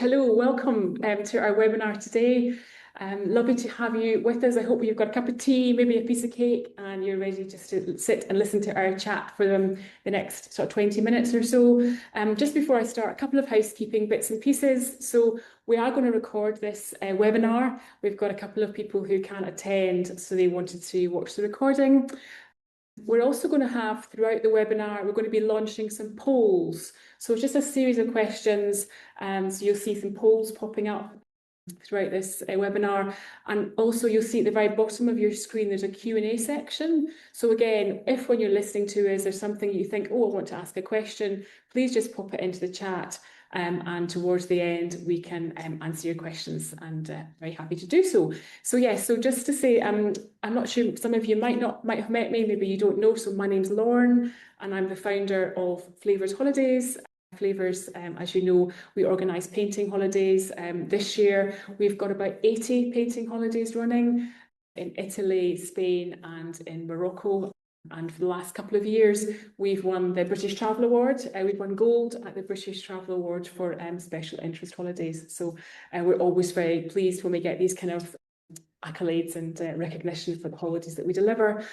Hello, welcome to our webinar today. Lovely to have you with us. I hope you've got a cup of tea, maybe a piece of cake, and you're ready just to sit and listen to our chat for the next sort of 20 minutes or so. Just before I start, a couple of housekeeping bits and pieces. So we are going to record this webinar. We've got a couple of people who can't attend, so they wanted to watch the recording. We're also going to have, throughout the webinar, we're going to be launching some polls. So it's just a series of questions. So you'll see some polls popping up throughout this webinar. And also you'll see at the very bottom of your screen, there's a Q&A section. So again, if when you're listening to us, there's something you think, oh, I want to ask a question, please just pop it into the chat. And towards the end, we can answer your questions, and very happy to do so. So yes, so just to say, I'm not sure, some of you might have met me, maybe you don't know. So my name's Lorne, and I'm the founder of Flavours Holidays. Flavours, as you know, we organise painting holidays. This year, we've got about 80 painting holidays running in Italy, Spain, and in Morocco. And for the last couple of years, we've won the British Travel Award. We've won gold at the British Travel Award for special interest holidays. So we're always very pleased when we get these kind of accolades and recognition for the holidays that we deliver.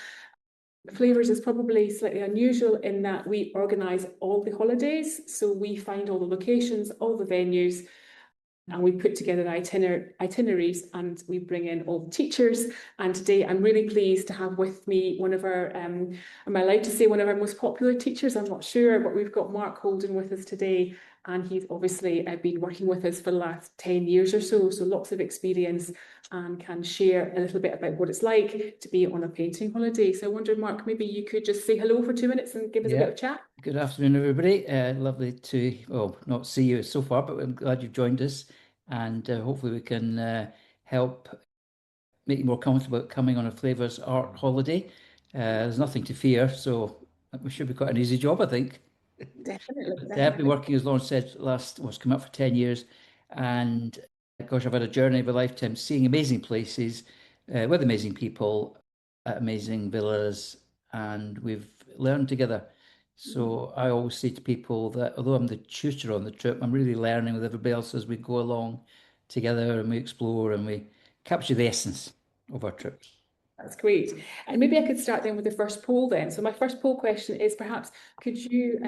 Flavours is probably slightly unusual in that we organise all the holidays. So we find all the locations, all the venues, and we put together itineraries, and we bring in all the teachers. And today I'm really pleased to have with me one of our, am I allowed to say one of our most popular teachers? I'm not sure, but we've got Mark Holden with us today. And he's obviously been working with us for the last 10 years or so, so lots of experience, and can share a little bit about what it's like to be on a painting holiday. So I wonder, Mark, maybe you could just say hello for 2 minutes and give us a bit of chat. Good afternoon, everybody. Lovely to, well, not see you so far, but I'm glad you've joined us, and hopefully we can help make you more comfortable coming on a Flavours art holiday. There's nothing to fear, so it should be quite an easy job, I think. Definitely. I've been working, as Lorne said, it's come up for 10 years, and gosh, I've had a journey of a lifetime, seeing amazing places with amazing people at amazing villas, and we've learned together. So I always say to people that although I'm the tutor on the trip, I'm really learning with everybody else as we go along together, and we explore and we capture the essence of our trip. That's great. And maybe I could start then with the first poll then. So my first poll question is, perhaps could you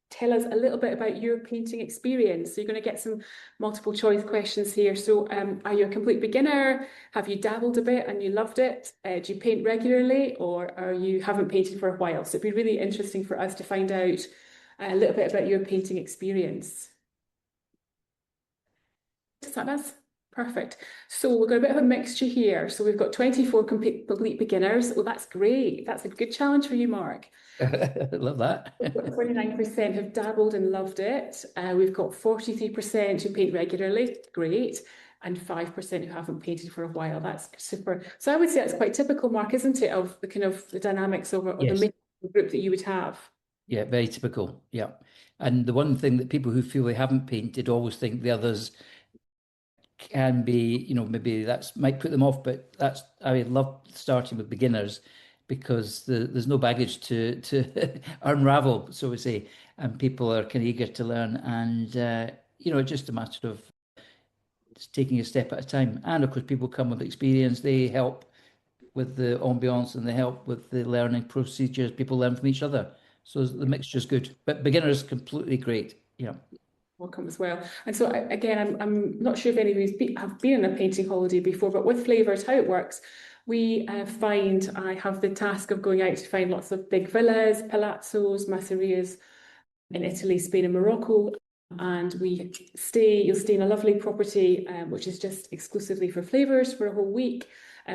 tell us a little bit about your painting experience? So you're going to get some multiple choice questions here. So are you a complete beginner? Have you dabbled a bit and you loved it? Do you paint regularly, or are you haven't painted for a while? So it'd be really interesting for us to find out a little bit about your painting experience. Does that make sense? Perfect. So we've got a bit of a mixture here. So we've got 24 complete beginners. Well, that's great. That's a good challenge for you, Mark. Love that. 29% have dabbled and loved it. We've got 43% who paint regularly. Great. And 5% who haven't painted for a while. That's super. So I would say that's quite typical, Mark, isn't it, of the kind of the dynamics of Yes. the group that you would have. Yeah, very typical. Yeah. And the one thing that people who feel they haven't painted always think the others can be, maybe that's might put them off, but I love starting with beginners because there's no baggage to unravel, so we say, and people are kind of eager to learn, and it's just a matter of just taking a step at a time. And of course, people come with experience; they help with the ambiance and they help with the learning procedures. People learn from each other, so the mixture is good. But beginners completely great. Yeah. Welcome as well. And so again, I'm not sure if any of you have been on a painting holiday before, but with Flavours, how it works, we I have the task of going out to find lots of big villas, palazzos, masserias in Italy, Spain and Morocco. And you'll stay in a lovely property, which is just exclusively for Flavours for a whole week.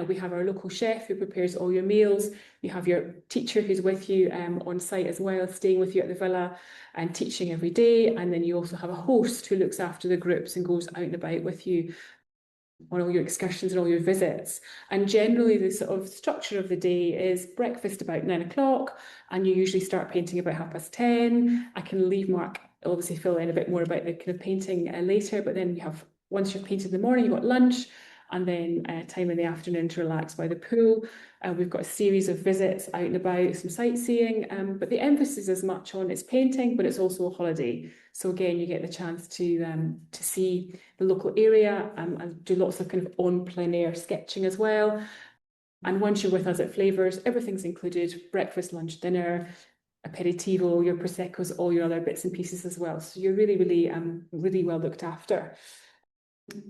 We have our local chef who prepares all your meals. You have your teacher who's with you on site as well, staying with you at the villa and teaching every day. And then you also have a host who looks after the groups and goes out and about with you on all your excursions and all your visits. And generally the sort of structure of the day is breakfast about 9 o'clock, and you usually start painting about 10:30. I can leave Mark obviously fill in a bit more about the kind of painting later, but then once you've painted in the morning, you've got lunch. and then time in the afternoon to relax by the pool. We've got a series of visits out and about, some sightseeing, but the emphasis is much on it's painting, but it's also a holiday. So again, you get the chance to see the local area and do lots of kind of on plein air sketching as well. And once you're with us at Flavours, everything's included: breakfast, lunch, dinner, aperitivo, your proseccos, all your other bits and pieces as well. So you're really, really well looked after.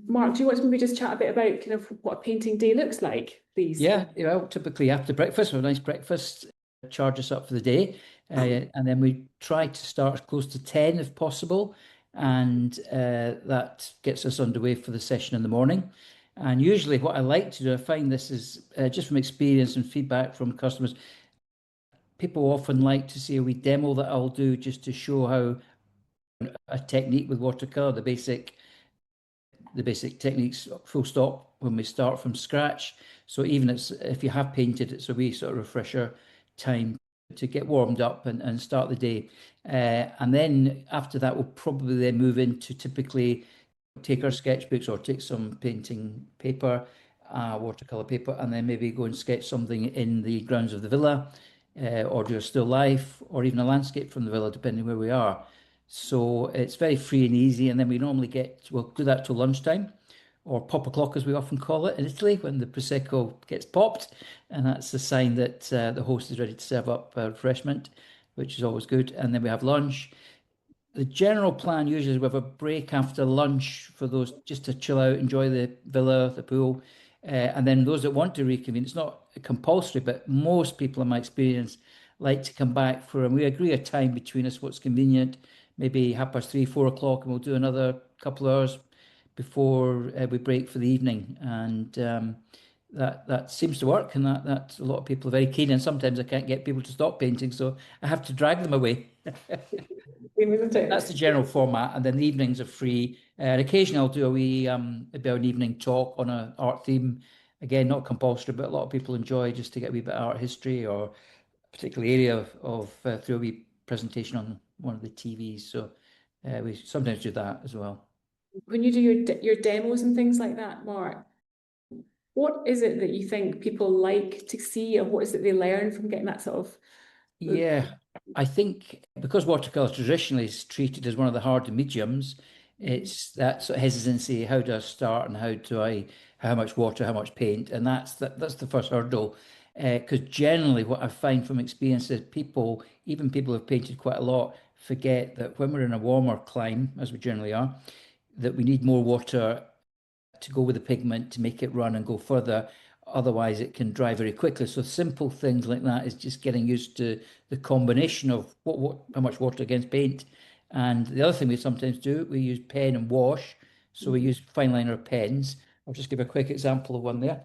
Mark, do you want to maybe just chat a bit about kind of what a painting day looks like, please? Yeah, well, typically after breakfast, a nice breakfast, charge us up for the day. And then we try to start as close to 10 if possible. And that gets us underway for the session in the morning. And usually what I like to do, I find this is just from experience and feedback from customers, people often like to see a wee demo that I'll do just to show how a technique with watercolor, the basic techniques, full stop, when we start from scratch. So even if you have painted, it's a wee sort of refresher time to get warmed up and start the day. And then after that, we'll probably then move into typically take our sketchbooks or take some painting paper, watercolor paper, and then maybe go and sketch something in the grounds of the villa, or do a still life, or even a landscape from the villa, depending where we are. So it's very free and easy. And then we'll do that till lunchtime, or pop o'clock as we often call it in Italy, when the Prosecco gets popped. And that's a sign that the host is ready to serve up refreshment, which is always good. And then we have lunch. The general plan usually is we have a break after lunch for those just to chill out, enjoy the villa, the pool. And then those that want to reconvene, it's not compulsory, but most people in my experience like to come back and we agree a time between us, what's convenient, maybe 3:30, 4 o'clock, and we'll do another couple of hours before we break for the evening. And that seems to work, and that a lot of people are very keen. And sometimes I can't get people to stop painting, so I have to drag them away. That's the general format, and then the evenings are free. And occasionally I'll do a wee maybe an evening talk on an art theme. Again, not compulsory, but a lot of people enjoy just to get a wee bit of art history or a particular area of through a wee presentation on one of the TVs. So we sometimes do that as well. When you do your demos and things like that, Mark, what is it that you think people like to see, or what is it they learn from getting that sort of? Yeah, I think because watercolor traditionally is treated as one of the harder mediums, it's that sort of hesitancy. How do I start, and how much water, how much paint, and that's the first hurdle. Because generally, what I find from experience is even people who've painted quite a lot, forget that when we're in a warmer climate, as we generally are, that we need more water to go with the pigment to make it run and go further. Otherwise, it can dry very quickly. So simple things like that is just getting used to the combination of how much water against paint. And the other thing we sometimes do, we use pen and wash. So we use fine liner pens. I'll just give a quick example of one there.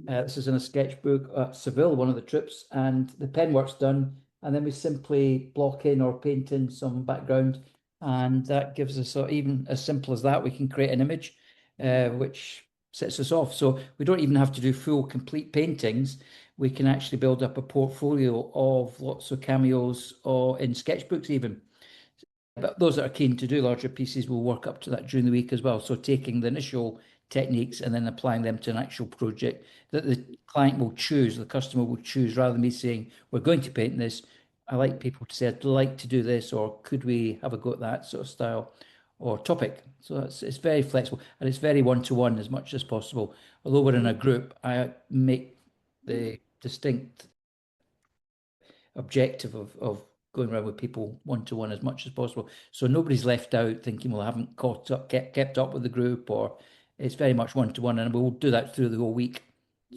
This is in a sketchbook at Seville, one of the trips, and the pen work's done. And then we simply block in or paint in some background. And that gives us, even as simple as that, we can create an image, which sets us off. So we don't even have to do full, complete paintings. We can actually build up a portfolio of lots of cameos or in sketchbooks even. But those that are keen to do larger pieces will work up to that during the week as well. So taking the initial techniques and then applying them to an actual project that the client will choose, the customer will choose, rather than me saying, we're going to paint this. I like people to say, I'd like to do this, or could we have a go at that sort of style or topic. So it's very flexible, and it's very one-to-one as much as possible. Although we're in a group, I make the distinct objective of going around with people one-to-one as much as possible. So nobody's left out thinking, well, I haven't kept up with the group, or it's very much one-to-one, and we'll do that through the whole week.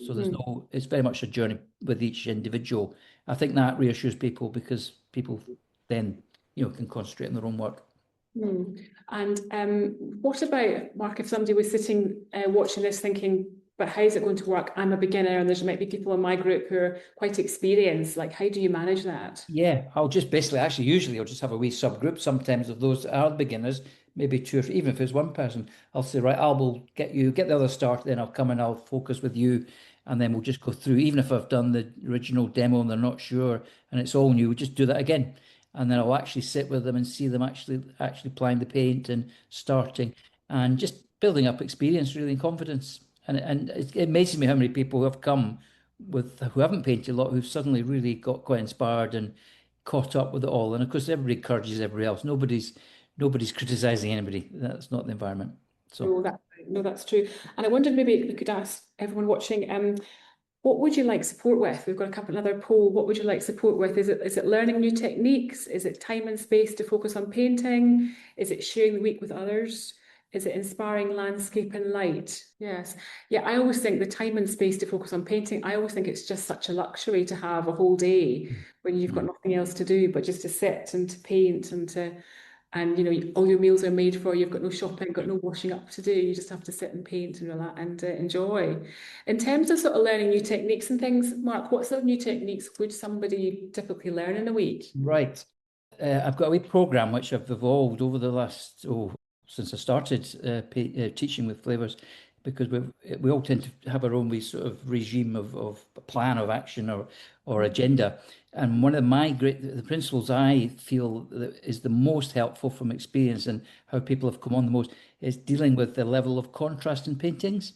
So it's very much a journey with each individual. I think that reassures people, because people then, can concentrate on their own work. And what about, Mark, if somebody was sitting watching this thinking, but how is it going to work? I'm a beginner, and there might be people in my group who are quite experienced. Like, how do you manage that? Yeah, I'll just basically, usually I'll just have a wee subgroup sometimes of those that are beginners, maybe two or three, even if it's one person. I'll say, right, I will get the other started, then I'll come and I'll focus with you, and then we'll just go through. Even if I've done the original demo and they're not sure and it's all new, we just do that again. And then I'll actually sit with them and see them actually applying the paint and starting and just building up experience, really, and confidence. And it amazes me how many people who have come who haven't painted a lot, who've suddenly really got quite inspired and caught up with it all. And of course, everybody encourages everybody else. Nobody's criticizing anybody. That's not the environment. So No, that's true. And I wondered maybe we could ask everyone watching, what would you like support with? We've got a couple another poll. What would you like support with? Is it learning new techniques? Is it time and space to focus on painting? Is it sharing the week with others? Is it inspiring landscape and light? Yes. Yeah, I always think the time and space to focus on painting, I always think it's just such a luxury to have a whole day when you've got nothing else to do but just to sit and to paint and all your meals are made for you. You've got no shopping, got no washing up to do. You just have to sit and paint and relax and enjoy. In terms of sort of learning new techniques and things, Mark, what sort of new techniques would somebody typically learn in a week? right. I've got a wee program which I've evolved over the last since I started teaching with Flavours, because we all tend to have our own wee sort of regime of plan of action or agenda. And one of the principles I feel that is the most helpful from experience and how people have come on the most is dealing with the level of contrast in paintings.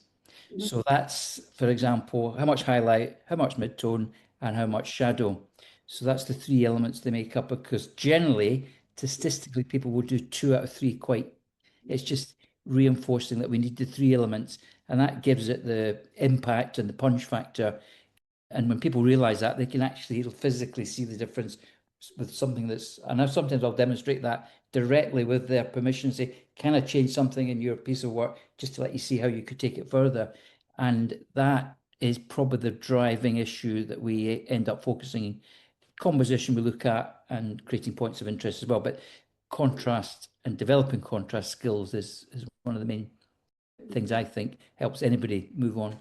So that's, for example, how much highlight, how much mid-tone, and how much shadow. So that's the three elements they make up, because generally, statistically, people will do 2 out of 3 quite. It's just reinforcing that we need the three elements, and that gives it the impact and the punch factor. And when people realize that, they can actually physically see the difference with something and sometimes I'll demonstrate that directly with their permission, say, can I change something in your piece of work just to let you see how you could take it further? And that is probably the driving issue that we end up focusing. Composition we look at, and creating points of interest as well, but contrast and developing contrast skills is one of the main things I think helps anybody move on.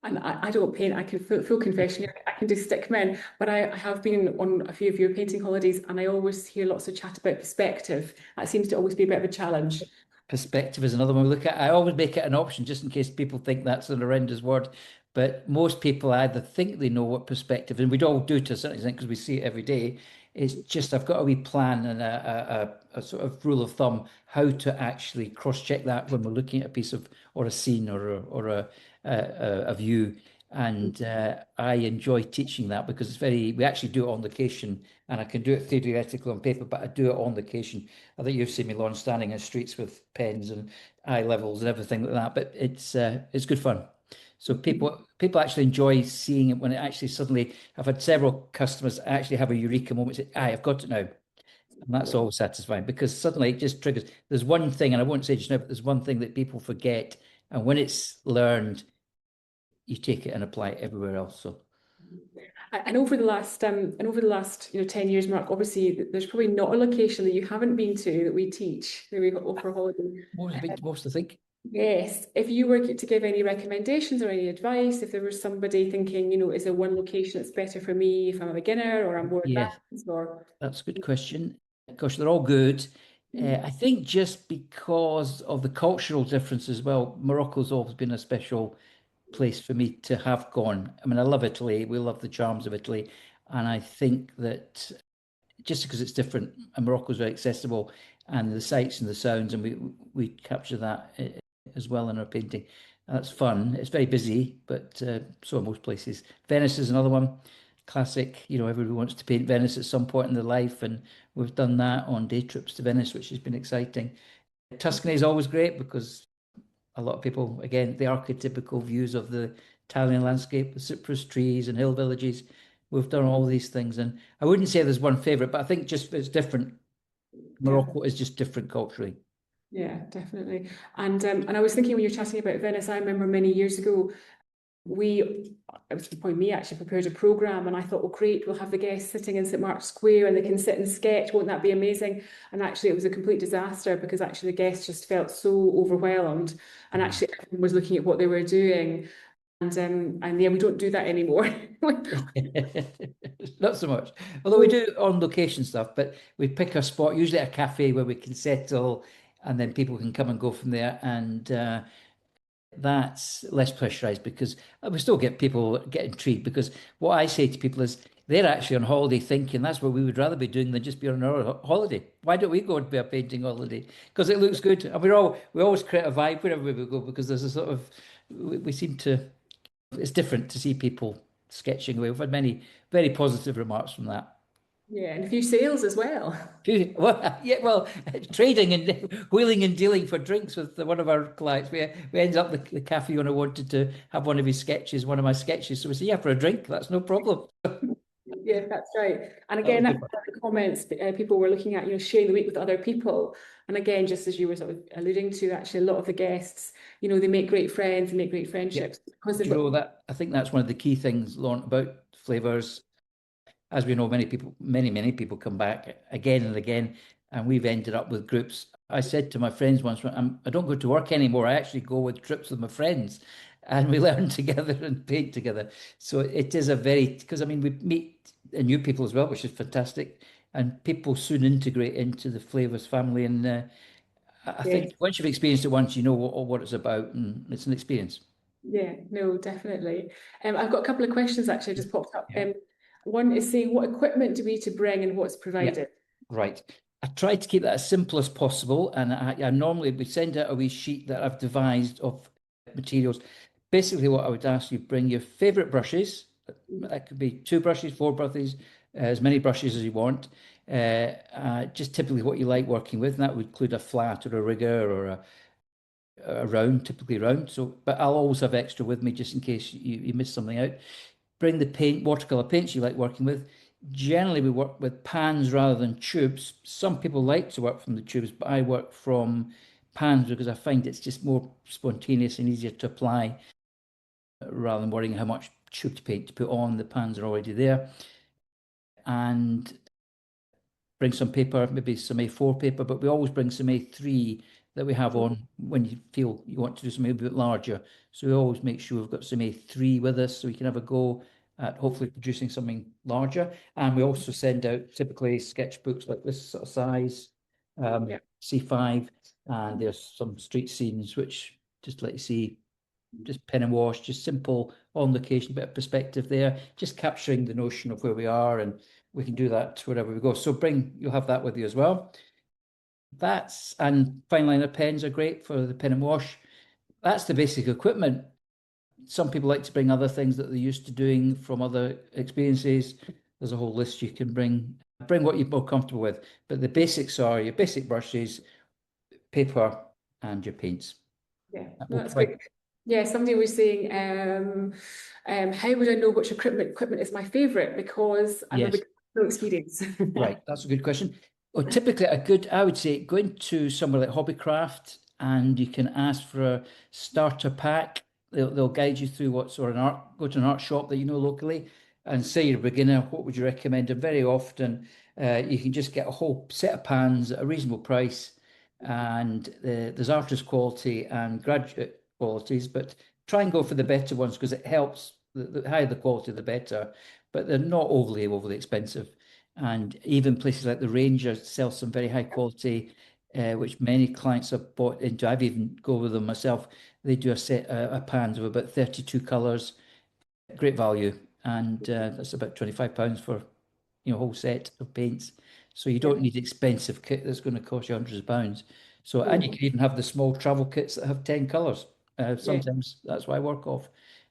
And I don't paint. I can full confession here, I can do stickmen, but I have been on a few of your painting holidays, and I always hear lots of chat about perspective. That seems to always be a bit of a challenge. Perspective is another one we look at. I always make it an option just in case people think that's an horrendous word. But most people either think they know what perspective, and we all do to a certain extent because we see it every day. It's just I've got a wee plan and a sort of rule of thumb how to actually cross-check that when we're looking at a piece of or a scene or a view. And I enjoy teaching that because we actually do it on location, and I can do it theoretically on paper, but I do it on location. I think you've seen me, Lorne, standing in streets with pens and eye levels and everything like that, but it's good fun. So people actually enjoy seeing it when it actually suddenly, I've had several customers actually have a eureka moment, say, I've got it now. And that's always satisfying because suddenly it just triggers. There's one thing, and I won't say just now, but there's one thing that people forget. And when it's learned, you take it and apply it everywhere else. So And over the last 10 years, Mark, obviously there's probably not a location that you haven't been to that we teach, that we've got over holiday. most to think. Yes, if you were to give any recommendations or any advice, if there was somebody thinking, is there one location that's better for me if I'm a beginner or I'm more Yes, advanced, or that's a good question. Gosh, they're all good. I think just because of the cultural difference as well, Morocco's always been a special place for me to have gone. I mean, I love Italy. We love the charms of Italy. And I think that just because it's different, and Morocco's very accessible, and the sights and the sounds, and we capture that as well in our painting. That's fun. It's very busy, but so are most places. Venice is another one. Classic, everybody wants to paint Venice at some point in their life, and we've done that on day trips to Venice, which has been exciting. Tuscany is always great because a lot of people, again, the archetypical views of the Italian landscape, the cypress trees and hill villages. We've done all these things, and I wouldn't say there's one favorite, but I think just it's different. Morocco is just different culturally. Yeah, definitely. And I was thinking when you're chatting about Venice, I remember many years ago, it was the point me actually prepared a programme, and I thought, well, great, we'll have the guests sitting in St Mark's Square and they can sit and sketch, won't that be amazing? And actually it was a complete disaster because actually the guests just felt so overwhelmed, and actually everyone was looking at what they were doing. And yeah, we don't do that anymore. Not so much. Although we do on location stuff, but we pick a spot, usually a cafe where we can settle, and then people can come and go from there. And that's less pressurized because we still get people get intrigued, because what I say to people is they're actually on holiday thinking that's what we would rather be doing than just be on our holiday. Why don't we go and be a painting holiday? Because it looks good. And we always create a vibe wherever we go because there's a sort of we seem to it's different to see people sketching away. We've had many very positive remarks from that. Yeah, and a few sales as well. Well, yeah, well, trading and wheeling and dealing for drinks with one of our clients. We ended up the cafe owner wanted to have one of his sketches, one of my sketches. So we said, yeah, for a drink, that's no problem. Yeah, that's right. And That was again, that's good fun. one of the comments people were looking at, sharing the week with other people. And again, just as you were sort of alluding to, actually, a lot of the guests, they make great friends and make great Yeah. friendships because Do they've you got. know that? I think that's one of the key things, Lorne, about Flavours. As we know, many people come back again and again, and we've ended up with groups. I said to my friends once, I don't go to work anymore. I actually go with trips with my friends, and we learn together and paint together. So it is because I mean we meet new people as well, which is fantastic, and people soon integrate into the Flavours family. And I Yeah, think once you've experienced it once, you know what it's about, and it's an experience. yeah, no, definitely. I've got a couple of questions actually just popped up. Yeah. One is saying, what equipment do we need to bring and what's Yeah. provided? Right. I try to keep that as simple as possible, and I normally we send out a wee sheet that I've devised of materials. Basically, what I would ask you bring your favorite brushes. That could be 2 brushes, 4 brushes, as many brushes as you want. Just typically what you like working with, and that would include a flat or a rigger or a round, typically round. So, but I'll always have extra with me just in case you miss something out. Bring the watercolor paints you like working with. Generally, we work with pans rather than tubes. Some people like to work from the tubes, but I work from pans because I find it's just more spontaneous and easier to apply rather than worrying how much tubed paint to put on. The pans are already there. And bring some paper, maybe some A4 paper, but we always bring some A3 that we have on when you feel you want to do something a bit larger. So we always make sure we've got some A3 with us so we can have a go at hopefully producing something larger. And we also send out typically sketchbooks like this sort of size, Yeah, C5, and there's some street scenes which just let you see just pen and wash, just simple on location, bit of perspective there, just capturing the notion of where we are, and we can do that wherever we go. So you'll have that with you as well. And fine liner pens are great for the pen and wash. That's the basic equipment. Some people like to bring other things that they're used to doing from other experiences. There's a whole list you can bring. Bring what you're more comfortable with. But the basics are your basic brushes, paper, and your paints. yeah, That no, will that's provide. great. Yeah, somebody was saying, how would I know which equipment is my favorite? Because I've Yes. no experience. Right, that's a good question. Well, typically, I would say, go into somewhere like Hobbycraft and you can ask for a starter pack. They'll guide you through what sort of go to an art shop that you know locally and say you're a beginner, what would you recommend? And very often, you can just get a whole set of pans at a reasonable price. And there's artist quality and graduate qualities, but try and go for the better ones because it helps. The higher the quality, the better. But they're not overly expensive. And even places like the Ranger sell some very high quality, which many clients have bought into. I've even go with them myself. They do a set of pans of about 32 colours, great value, and that's about £25 for a whole set of paints. So you Yeah. don't need expensive kit that's going to cost you hundreds of pounds. So and you No. can even have the small travel kits that have 10 colours. Yeah. Sometimes that's what I work off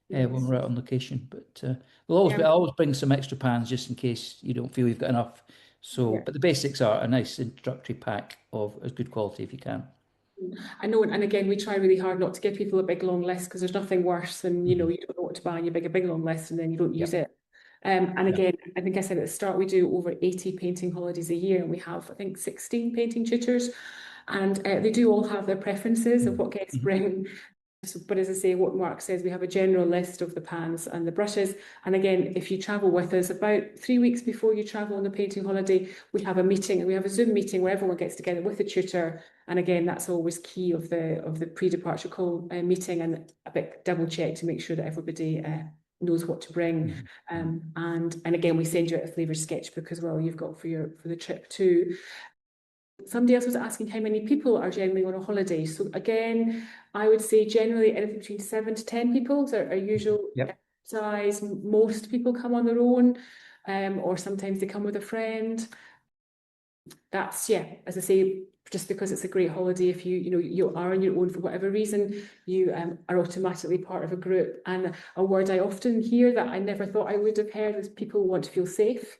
when Yes. we're out on location. But Yeah. I'll always bring some extra pans just in case you don't feel you've got enough. So, Yeah. but the basics are a nice introductory pack of as good quality if you can. I know, and again, we try really hard not to give people a big long list because there's nothing worse than Mhm. you don't know what to buy and you big a big long list and then you don't use Yep. it. And Yeah. again, I think I said at the start, we do over 80 painting holidays a year, and we have, I think, 16 painting tutors, and they do all have their preferences of Mhm. what guests Mhm. bring. So, but as I say, what Mark says, we have a general list of the pans and the brushes. And again, if you travel with us, about 3 weeks before you travel on the painting holiday, we have a meeting, and we have a Zoom meeting where everyone gets together with the tutor. And again, that's always key of the pre-departure call meeting, and a bit double check to make sure that everybody knows what to bring. Mhm. Mhm. And again, we send you out a Flavours sketchbook as well. You've got for the trip too. Somebody else was asking how many people are generally on a holiday. So again, I would say generally anything between 7 to 10 people is our usual Yep. size. Most people come on their own. or sometimes they come with a friend. That's, yeah, as I say, just because it's a great holiday, if you are on your own for whatever reason, you are automatically part of a group. And a word I often hear that I never thought I would have heard is people want to feel safe.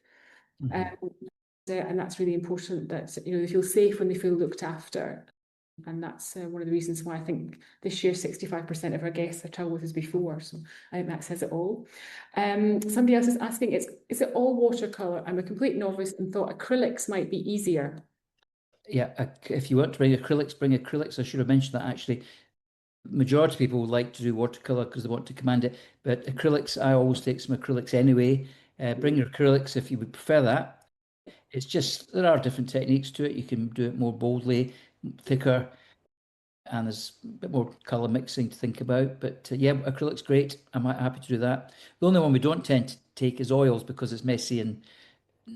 And that's really important, that they feel safe when they feel looked after. And that's one of the reasons why I think this year 65% of our guests have travelled with us before. So I think that says it all. Somebody else is asking, is it all watercolour? I'm a complete novice and thought acrylics might be easier. Yeah, if you want to bring acrylics, bring acrylics. I should have mentioned that actually. Majority of people like to do watercolor because they want to command it, but acrylics, I always take some acrylics anyway. Bring your acrylics if you would prefer that. It's just, there are different techniques to it. You can do it more boldly, thicker, and there's a bit more color mixing to think about. But yeah, acrylic's great. I'm happy to do that. The only one we don't tend to take is oils because it's messy and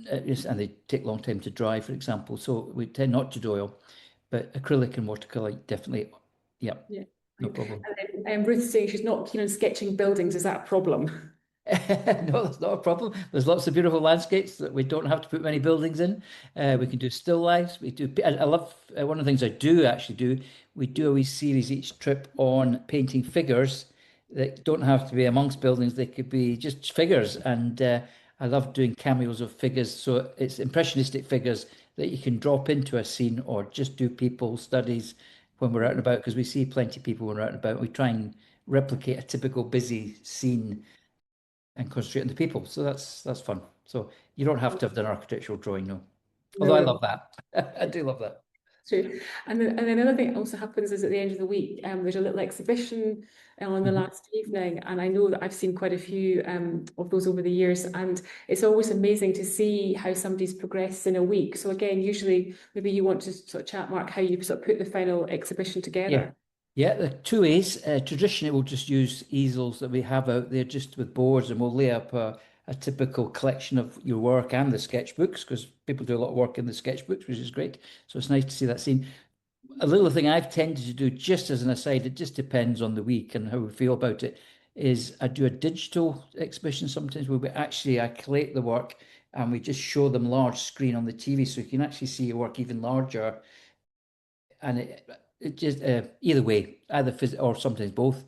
they take a long time to dry, for example. So we tend not to do oil, but acrylic and watercolor, definitely. Yeah. No problem. And then Ruth's saying she's not keen on sketching buildings. Is that a problem? No, that's not a problem. There's lots of beautiful landscapes that we don't have to put many buildings in. We can do still lifes. We do. I love one of the things I do actually do. We do a wee series each trip on painting figures that don't have to be amongst buildings. They could be just figures, and I love doing cameos of figures. So it's impressionistic figures that you can drop into a scene or just do people studies when we're out and about, because we see plenty of people when we're out and about. We try and replicate a typical busy scene and concentrate on the people. So that's fun. So you don't have to have done an architectural drawing, no. Although I No. love that. I do love that. True. And then another thing that also happens is at the end of the week, there's a little exhibition on the last evening, and I know that I've seen quite a few of those over the years, and it's always amazing to see how somebody's progressed in a week. So again, usually maybe you want to sort of chat, Mark, how you sort of put the final exhibition together. Yeah, the two ways. Traditionally, we'll just use easels that we have out there just with boards, and we'll lay up a typical collection of your work and the sketchbooks, because people do a lot of work in the sketchbooks, which is great. So it's nice to see that scene. A little thing I've tended to do, just as an aside, it just depends on the week and how we feel about it, is I do a digital exhibition sometimes where I collate the work and we just show them large screen on the TV so you can actually see your work even larger. And it just, either way, either or sometimes both.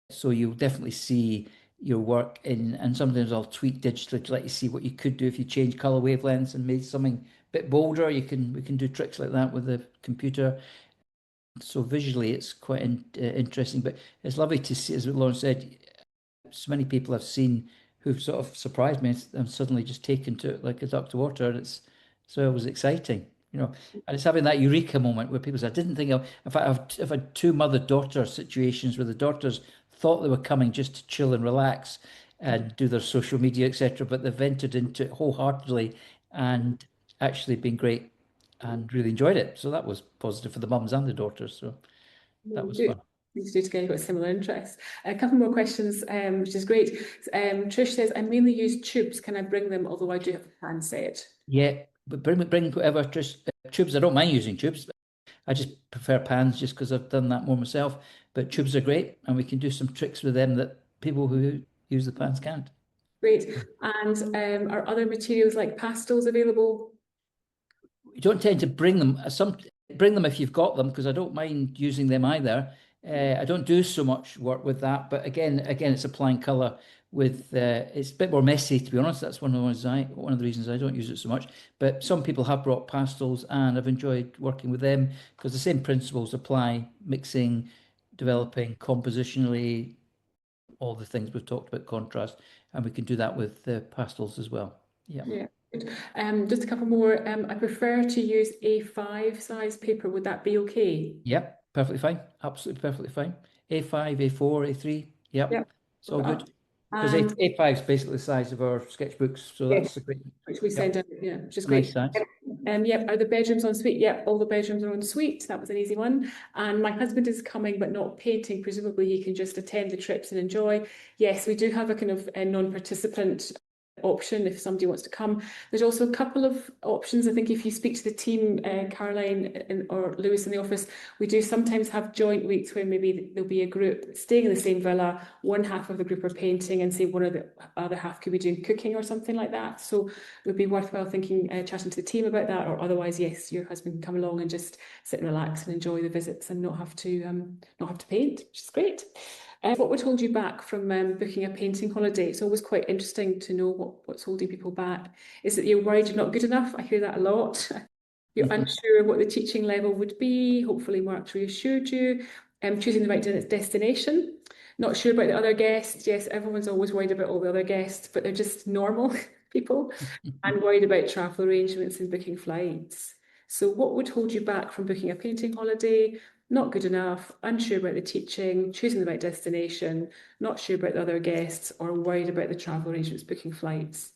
So you'll definitely see your work in, and sometimes I'll tweak digitally to let you see what you could do if you change color wavelengths and made something a bit bolder. We can do tricks like that with the computer. So visually, it's quite interesting. But it's lovely to see, as Lorne said, so many people I've seen who've sort of surprised me and suddenly just taken to it like a duck to water. And it was exciting, and it's having that eureka moment where people say, I didn't think of, in fact, I've had two mother-daughter situations where the daughters thought they were coming just to chill and relax and do their social media, etc. But they've entered into it wholeheartedly and actually been great and really enjoyed it. So that was positive for the mums and the daughters. So that was fun. These two together got similar interests. A couple more questions, which is great. Trish says, I mainly use tubes. Can I bring them, although I do have a pan set? Yeah, but bring whatever, Trish. Tubes, I don't mind using tubes. I just prefer pans just because I've done that more myself. But tubes are great, and we can do some tricks with them that people who use the pans can't. Great. And are other materials like pastels available? We don't tend to bring them. Bring them if you've got them, because I don't mind using them either. I don't do so much work with that, but again, it's applying color with. It's a bit more messy, to be honest. That's one of the reasons I don't use it so much. But some people have brought pastels, and I've enjoyed working with them because the same principles apply: mixing, developing compositionally, all the things we've talked about, contrast, and we can do that with pastels as well. Yeah. Yeah. Just a couple more. I prefer to use A5 size paper. Would that be okay? Yep, perfectly fine. Absolutely perfectly fine. A5, A4, A3. Yep. It's all good. Because A5 is basically the size of our sketchbooks, so that's a great. Which we send out, yeah, which is Nice great. size. Yep, are the bedrooms en suite? Yep, all the bedrooms are en suite. That was an easy one. And my husband is coming but not painting. Presumably he can just attend the trips and enjoy. Yes, we do have a kind of a non-participant option if somebody wants to come. There's also a couple of options. I think if you speak to the team, Caroline or Lewis in the office, we do sometimes have joint weeks where maybe there'll be a group staying in the same villa, one half of the group are painting and say one of the other half could be doing cooking or something like that. So it would be worthwhile thinking, chatting to the team about that, or otherwise, yes, your husband can come along and just sit and relax and enjoy the visits and not have to paint, which is great. What would hold you back from booking a painting holiday? It's always quite interesting to know what's holding people back. Is it you're worried you're not good enough? I hear that a lot. You're unsure what the teaching level would be. Hopefully Mark's reassured you. Choosing the right destination. Not sure about the other guests. Yes, everyone's always worried about all the other guests, but they're just normal people. And worried about travel arrangements and booking flights. So what would hold you back from booking a painting holiday? Not good enough, unsure about the teaching, choosing the right destination, not sure about the other guests, or worried about the travel arrangements, booking flights.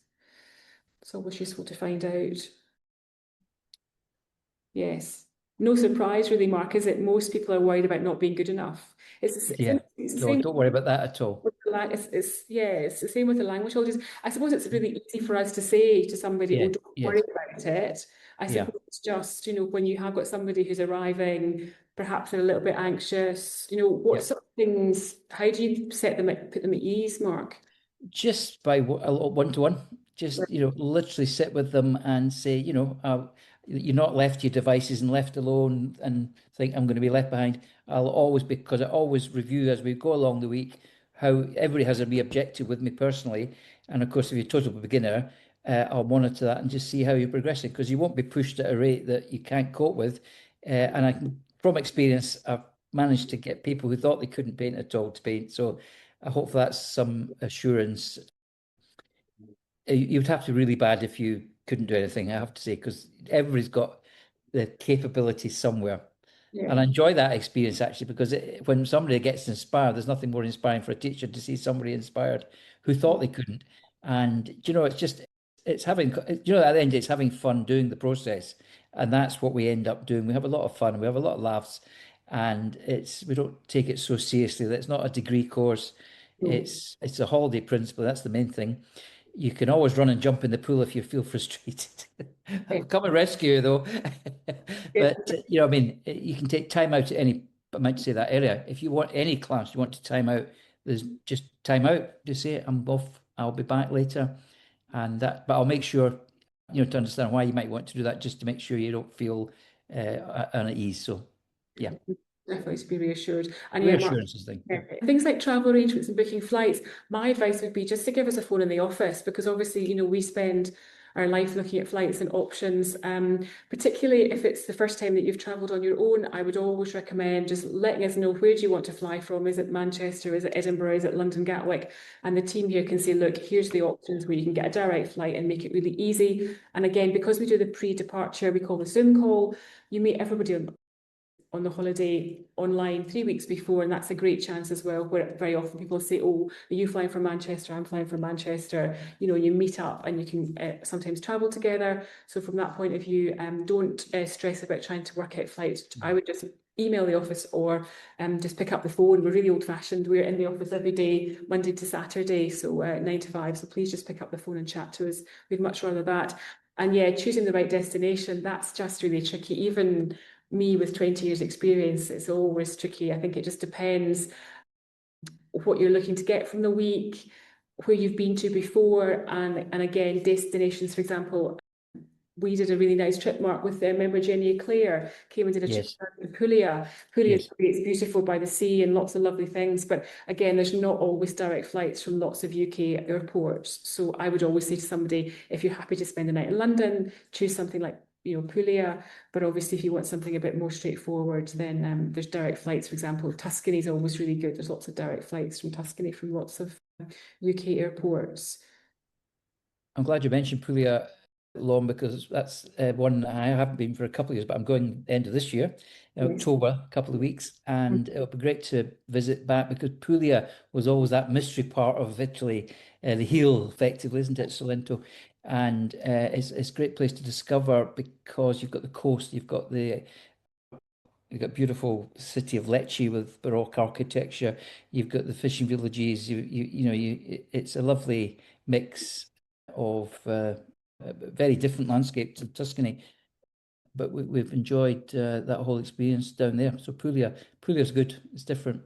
It's always useful to find out. Yes. No surprise, really, Mark, is it? Most people are worried about not being good enough. It's the Yeah. same, No, don't worry about that at all. it's the same with the language holidays. I suppose it's really easy for us to say to somebody, Yeah. oh, don't Yes. worry about it. I Yeah. suppose it's just, when you have got somebody who's arriving, perhaps they're a little bit anxious, what Yeah. sort of things, how do you put them at ease, Mark? Just by a one-to-one, just literally sit with them and say, you're not left to your devices and left alone and think I'm going to be left behind. I'll always be, because I always review as we go along the week how everybody has a wee objective with me personally, and of course if you're a total beginner, I'll monitor that and just see how you're progressing, because you won't be pushed at a rate that you can't cope with. And I can, from experience, I've managed to get people who thought they couldn't paint at all to paint. So I hope that's some assurance. You'd have to be really bad if you couldn't do anything, I have to say, because everybody's got the capability somewhere. And I Yeah. enjoy that experience actually, because when somebody gets inspired, there's nothing more inspiring for a teacher to see somebody inspired who thought they couldn't. And it's just, it's having, at the end, it's having fun doing the process. And that's what we end up doing. We have a lot of fun, we have a lot of laughs, and we don't take it so seriously. That's not a degree course. No. It's a holiday principle. That's the main thing. You can always run and jump in the pool if you feel frustrated. I'll come and rescue you though. But I mean, you can take time out at any, I might say that area. If you want any class, you want to time out, there's just time out. Just say I'm off. I'll be back later, and that. But I'll make sure to understand why you might want to do that, just to make sure you don't feel unease. So yeah, Definitely to be reassured. And yeah, Mark, reassurance is the thing. Yeah. things like travel arrangements and booking flights, my advice would be just to give us a phone in the office, because obviously, we spend our life looking at flights and options. Particularly if it's the first time that you've travelled on your own, I would always recommend just letting us know, where do you want to fly from? Is it Manchester? Is it Edinburgh? Is it London Gatwick? And the team here can say, look, here's the options where you can get a direct flight and make it really easy. And again, because we do the pre-departure, we call the Zoom call, you meet everybody on the holiday online 3 weeks before, and that's a great chance as well, where very often people say, oh, are you flying from Manchester? I'm flying from Manchester. You meet up and you can sometimes travel together. So from that point of view, don't stress about trying to work out flights. I would just email the office or just pick up the phone. We're really old-fashioned. We're in the office every day, Monday to Saturday, so 9 to 5. So please just pick up the phone and chat to us. We'd much rather that. And yeah, choosing the right destination, that's just really tricky. Even me with 20 years experience, it's always tricky. I think it just depends what you're looking to get from the week, where you've been to before, and again, destinations. For example, we did a really nice trip, Mark, with member Jenny Clare, came and did a trip in Puglia. Puglia is great, it's beautiful by the sea and lots of lovely things. But again, there's not always direct flights from lots of UK airports. So I would always say to somebody, if you're happy to spend the night in London, choose something like Puglia. But obviously, if you want something a bit more straightforward, then there's direct flights. For example, Tuscany is always really good. There's lots of direct flights from Tuscany from lots of UK airports. I'm glad you mentioned Puglia, Lorne, because that's one I haven't been for a couple of years, but I'm going the end of this year, in Yes. October, a couple of weeks, and it'll be great to visit back, because Puglia was always that mystery part of Italy, the heel, effectively, isn't it, Salento? And it's a great place to discover, because you've got the coast, you've got beautiful city of Lecce with Baroque architecture. You've got the fishing villages. It's a lovely mix. of a very different landscape to Tuscany, but we've enjoyed that whole experience down there. So Puglia's good. It's different.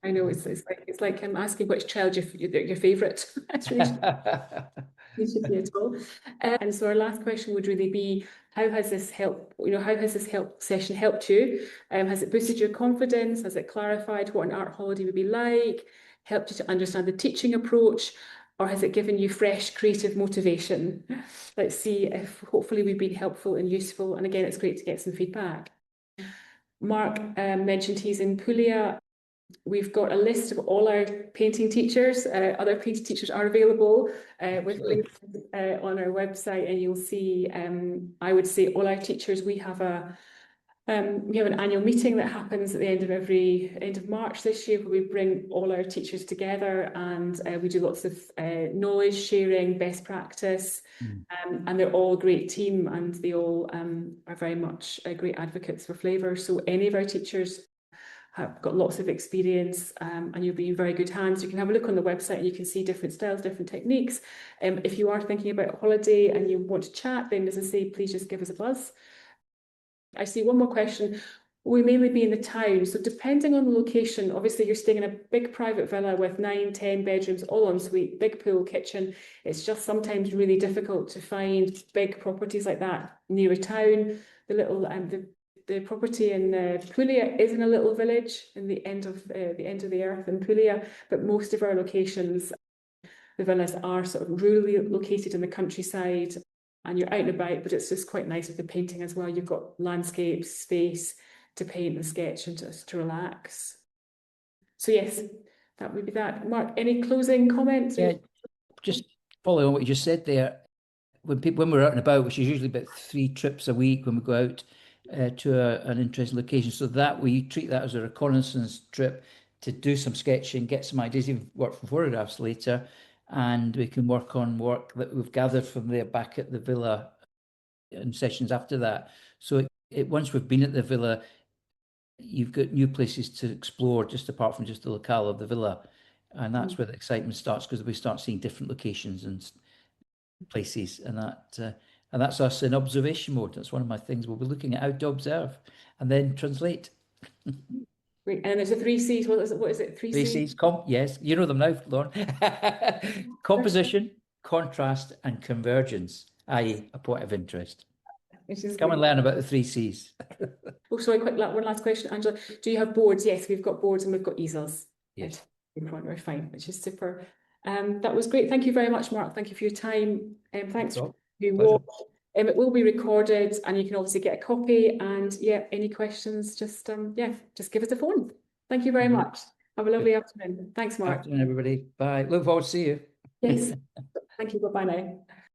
I know it's like I'm asking which child your favourite. That's really it should be at all. And so our last question would really be, how has this helped, how has this session helped you? Has it boosted your confidence? Has it clarified what an art holiday would be like? Helped you to understand the teaching approach? Or has it given you fresh creative motivation? Let's see if hopefully we've been helpful and useful. And again, it's great to get some feedback. Mark mentioned he's in Puglia. We've got a list of all our painting teachers. Other painting teachers are available with links on our website, and you'll see, I would say all our teachers, we have an annual meeting that happens at the end of March this year, where we bring all our teachers together, and we do lots of knowledge sharing, best practice, and they're all a great team, and they all are very much great advocates for Flavours. So any of our teachers have got lots of experience, and you'll be in very good hands. You can have a look on the website and you can see different styles, different techniques. If you are thinking about a holiday and you want to chat, then as I say, please just give us a buzz. I see one more question. We mainly be in the town, so depending on the location, obviously you're staying in a big private villa with 9, 10 bedrooms, all en suite, big pool, kitchen. It's just sometimes really difficult to find big properties like that near a town. The property in Puglia is in a little village in the end of the earth in Puglia, but most of our locations, the villas are sort of rurally located in the countryside, and you're out and about, but it's just quite nice with the painting as well. You've got landscape space to paint and sketch and just to relax. So yes, that would be that. Mark, any closing comments? Yeah, just following on what you just said there. When we're out and about, which is usually about 3 trips a week when we go out to an interesting location, so that we treat that as a reconnaissance trip to do some sketching, get some ideas, even work from photographs later, and we can work on work that we've gathered from there back at the villa in sessions after that. So once we've been at the villa, you've got new places to explore just apart from just the locale of the villa, and that's where the excitement starts, because we start seeing different locations and places, and that's us in observation mode. That's one of my things. We'll be looking at how to observe and then translate. Great. And there's a 3 C's. What is it? 3 C's? Yes, you know them now, Lorne. Composition, contrast, and convergence, i.e. a point of interest. Come and learn about the 3 C's. Oh, sorry, one last question, Angela. Do you have boards? Yes, we've got boards and we've got easels. Yes. We're fine, which is super. That was great. Thank you very much, Mark. Thank you for your time. Thanks for your watch. It will be recorded, and you can obviously get a copy. And yeah, any questions, just give us a phone. Thank you very much. Have a lovely afternoon. Thanks, Mark. Afternoon, everybody. Bye. Look forward to see you. Yes. Thank you. Bye-bye now.